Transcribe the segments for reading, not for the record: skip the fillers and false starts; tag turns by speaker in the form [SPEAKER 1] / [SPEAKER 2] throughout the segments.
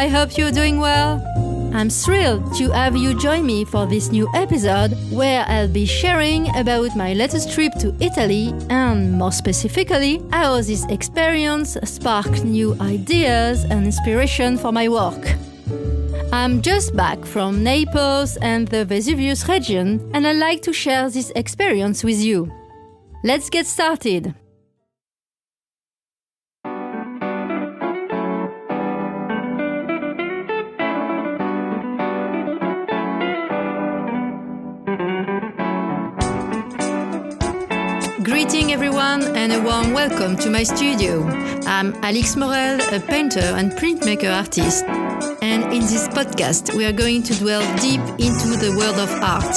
[SPEAKER 1] I hope you're doing well. I'm thrilled to have you join me for this new episode where I'll be sharing about my latest trip to Italy and, more specifically, how this experience sparked new ideas and inspiration for my work. I'm just back from Naples and the Vesuvius region, and I'd like to share this experience with you. Let's get started. Greeting everyone and a warm welcome to my studio. I'm Alix Morel, a painter and printmaker artist. And in this podcast, we are going to dwell deep into the world of art.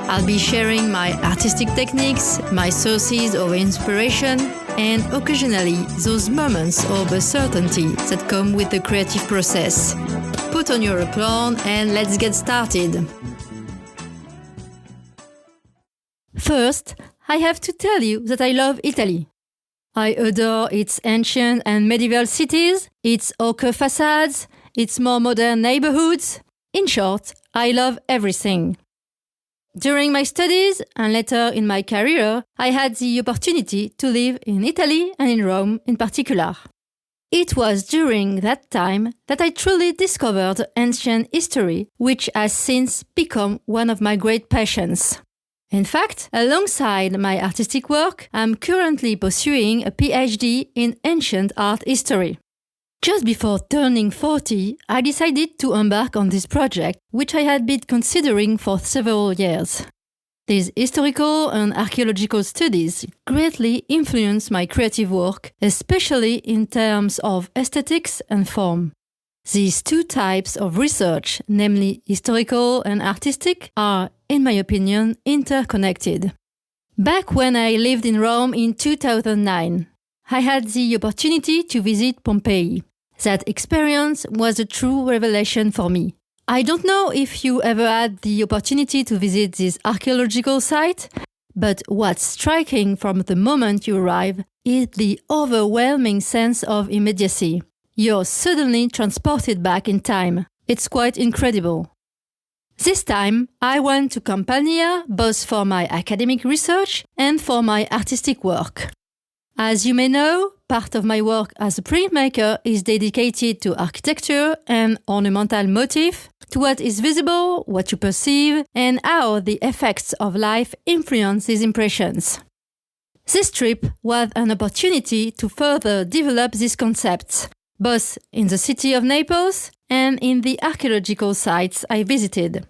[SPEAKER 1] I'll be sharing my artistic techniques, my sources of inspiration, and occasionally those moments of uncertainty that come with the creative process. Put on your apron and let's get started. First, I have to tell you that I love Italy. I adore its ancient and medieval cities, its ochre facades, its more modern neighborhoods. In short, I love everything. During my studies and later in my career, I had the opportunity to live in Italy and in Rome in particular. It was during that time that I truly discovered ancient history, which has since become one of my great passions. In fact, alongside my artistic work, I'm currently pursuing a PhD in ancient art history. Just before turning 40, I decided to embark on this project, which I had been considering for several years. These historical and archaeological studies greatly influenced my creative work, especially in terms of aesthetics and form. These two types of research, namely historical and artistic, are, in my opinion, interconnected. Back when I lived in Rome in 2009, I had the opportunity to visit Pompeii. That experience was a true revelation for me. I don't know if you ever had the opportunity to visit this archaeological site, but what's striking from the moment you arrive is the overwhelming sense of immediacy. You're suddenly transported back in time. It's quite incredible. This time, I went to Campania both for my academic research and for my artistic work. As you may know, part of my work as a printmaker is dedicated to architecture and ornamental motif, to what is visible, what you perceive, and how the effects of life influence these impressions. This trip was an opportunity to further develop these concepts, both in the city of Naples and in the archaeological sites I visited.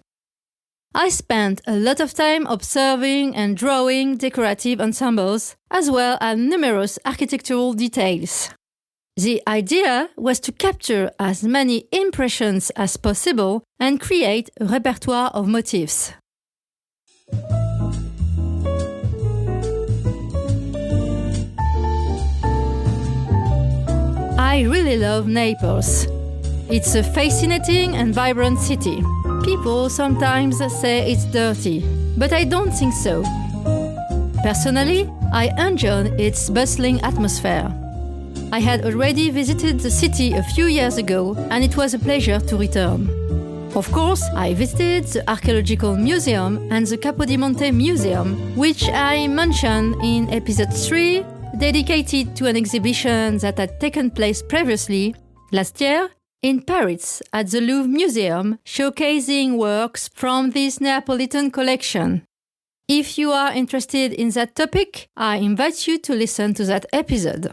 [SPEAKER 1] I spent a lot of time observing and drawing decorative ensembles, as well as numerous architectural details. The idea was to capture as many impressions as possible and create a repertoire of motifs. I really love Naples. It's a fascinating and vibrant city. People sometimes say it's dirty, but I don't think so. Personally, I enjoy its bustling atmosphere. I had already visited the city a few years ago, and it was a pleasure to return. Of course, I visited the Archaeological Museum and the Capodimonte Museum, which I mentioned in episode 3, dedicated to an exhibition that had taken place previously, last year, in Paris at the Louvre Museum, showcasing works from this Neapolitan collection. If you are interested in that topic, I invite you to listen to that episode.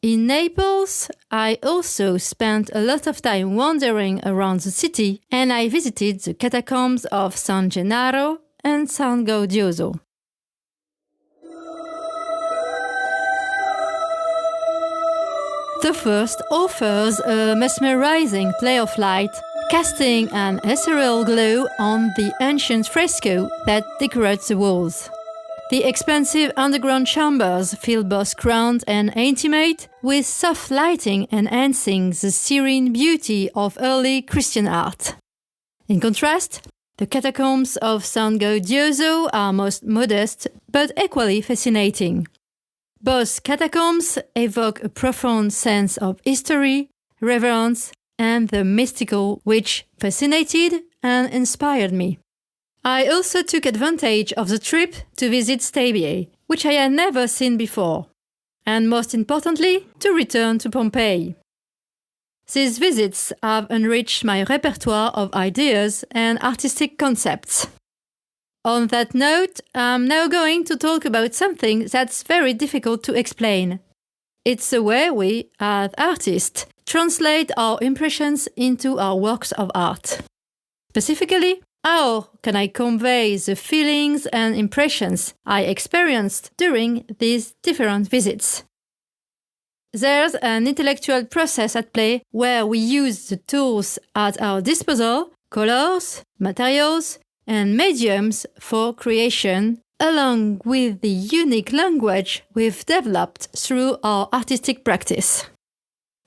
[SPEAKER 1] In Naples, I also spent a lot of time wandering around the city, and I visited the catacombs of San Gennaro and San Gaudioso. The first offers a mesmerizing play of light, casting an ethereal glow on the ancient fresco that decorates the walls. The expansive underground chambers feel both grand and intimate, with soft lighting enhancing the serene beauty of early Christian art. In contrast, the catacombs of San Gaudioso are most modest but equally fascinating. Both catacombs evoke a profound sense of history, reverence, and the mystical, which fascinated and inspired me. I also took advantage of the trip to visit Stabia, which I had never seen before, and most importantly, to return to Pompeii. These visits have enriched my repertoire of ideas and artistic concepts. On that note, I'm now going to talk about something that's very difficult to explain. It's the way we, as artists, translate our impressions into our works of art. Specifically, how can I convey the feelings and impressions I experienced during these different visits? There's an intellectual process at play where we use the tools at our disposal, colors, materials, and mediums for creation, along with the unique language we've developed through our artistic practice.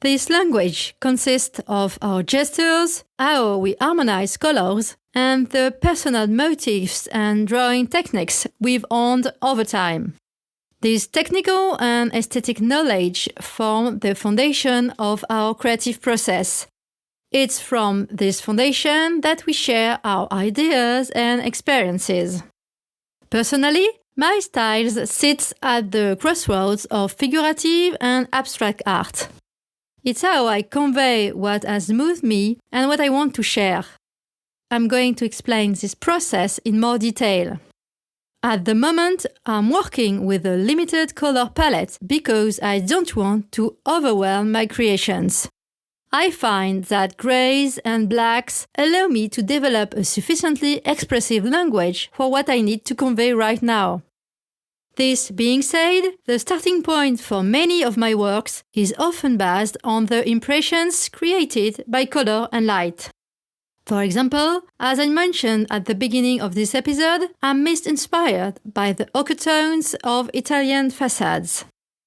[SPEAKER 1] This language consists of our gestures, how we harmonize colors, and the personal motifs and drawing techniques we've honed over time. This technical and aesthetic knowledge form the foundation of our creative process. It's from this foundation that we share our ideas and experiences. Personally, my style sits at the crossroads of figurative and abstract art. It's how I convey what has moved me and what I want to share. I'm going to explain this process in more detail. At the moment, I'm working with a limited color palette because I don't want to overwhelm my creations. I find that grays and blacks allow me to develop a sufficiently expressive language for what I need to convey right now. This being said, the starting point for many of my works is often based on the impressions created by color and light. For example, as I mentioned at the beginning of this episode, I'm most inspired by the ochre tones of Italian facades.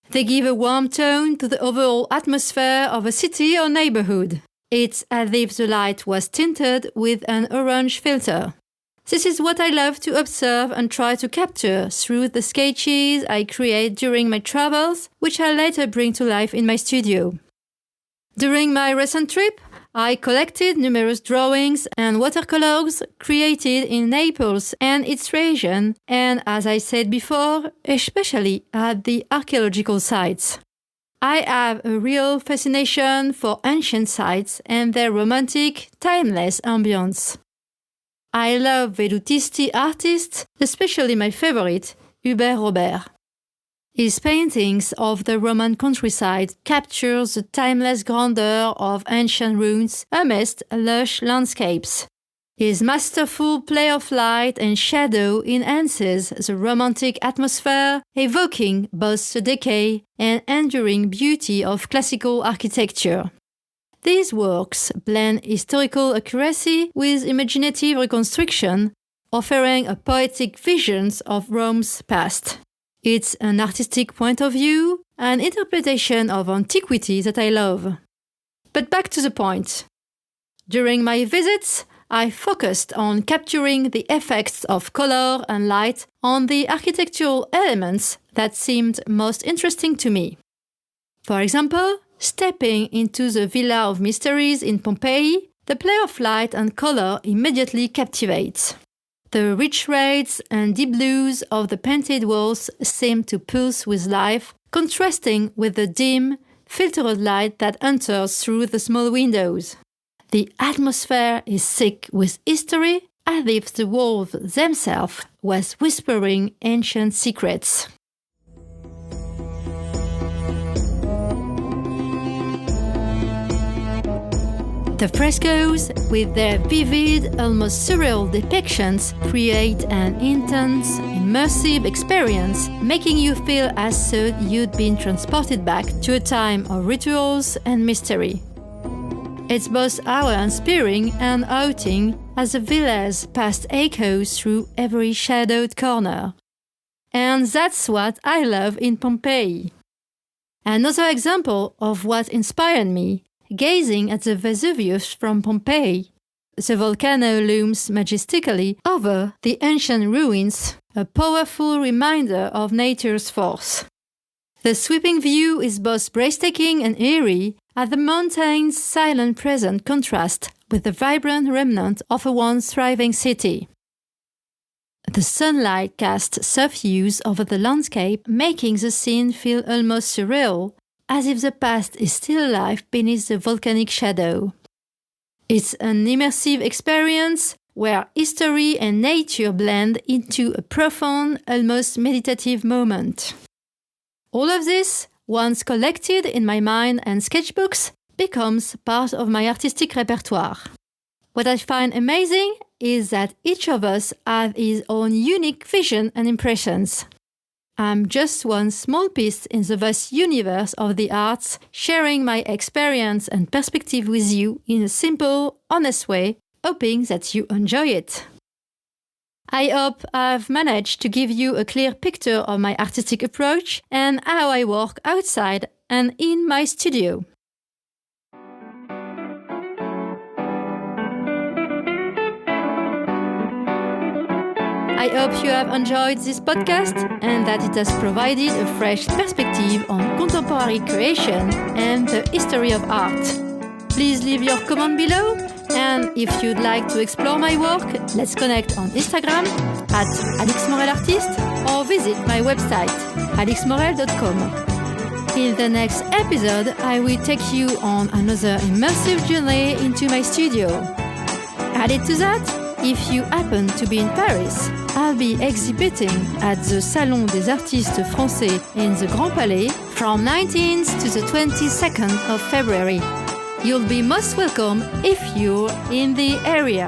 [SPEAKER 1] They give a warm tone to the overall atmosphere of a city or neighborhood. It's as if the light was tinted with an orange filter. This is what I love to observe and try to capture through the sketches I create during my travels, which I later bring to life in my studio. During my recent trip, I collected numerous drawings and watercolors created in Naples and its region, and as I said before, especially at the archaeological sites. I have a real fascination for ancient sites and their romantic, timeless ambience. I love Velutisti artists, especially my favorite, Hubert Robert. His paintings of the Roman countryside capture the timeless grandeur of ancient ruins amidst lush landscapes. His masterful play of light and shadow enhances the romantic atmosphere, evoking both the decay and enduring beauty of classical architecture. These works blend historical accuracy with imaginative reconstruction, offering a poetic vision of Rome's past. It's an artistic point of view, an interpretation of antiquity that I love. But back to the point. During my visits, I focused on capturing the effects of color and light on the architectural elements that seemed most interesting to me. For example, stepping into the Villa of Mysteries in Pompeii, the play of light and color immediately captivates. The rich reds and deep blues of the painted walls seem to pulse with life, contrasting with the dim, filtered light that enters through the small windows. The atmosphere is thick with history, as if the walls themselves was whispering ancient secrets. The frescoes, with their vivid, almost surreal depictions, create an intense, immersive experience, making you feel as though you'd been transported back to a time of rituals and mystery. It's both awe-inspiring and haunting as the villa's past echoes through every shadowed corner. And that's what I love in Pompeii. Another example of what inspired me: gazing at the Vesuvius from Pompeii. The volcano looms majestically over the ancient ruins, a powerful reminder of nature's force. The sweeping view is both breathtaking and eerie, at the mountain's silent present contrast with the vibrant remnant of a once thriving city. The sunlight casts soft hues over the landscape, making the scene feel almost surreal, as if the past is still alive beneath the volcanic shadow. It's an immersive experience where history and nature blend into a profound, almost meditative moment. All of this, once collected in my mind and sketchbooks, becomes part of my artistic repertoire. What I find amazing is that each of us has his own unique vision and impressions. I'm just one small piece in the vast universe of the arts, sharing my experience and perspective with you in a simple, honest way, hoping that you enjoy it. I hope I've managed to give you a clear picture of my artistic approach and how I work outside and in my studio. I hope you have enjoyed this podcast and that it has provided a fresh perspective on contemporary creation and the history of art. Please leave your comment below, and if you'd like to explore my work, let's connect on Instagram at alixmorelartiste or visit my website alixmorel.com. In the next episode, I will take you on another immersive journey into my studio. Added to that, if you happen to be in Paris, I'll be exhibiting at the Salon des Artistes Français in the Grand Palais from 19th to the 22nd of February. You'll be most welcome if you're in the area.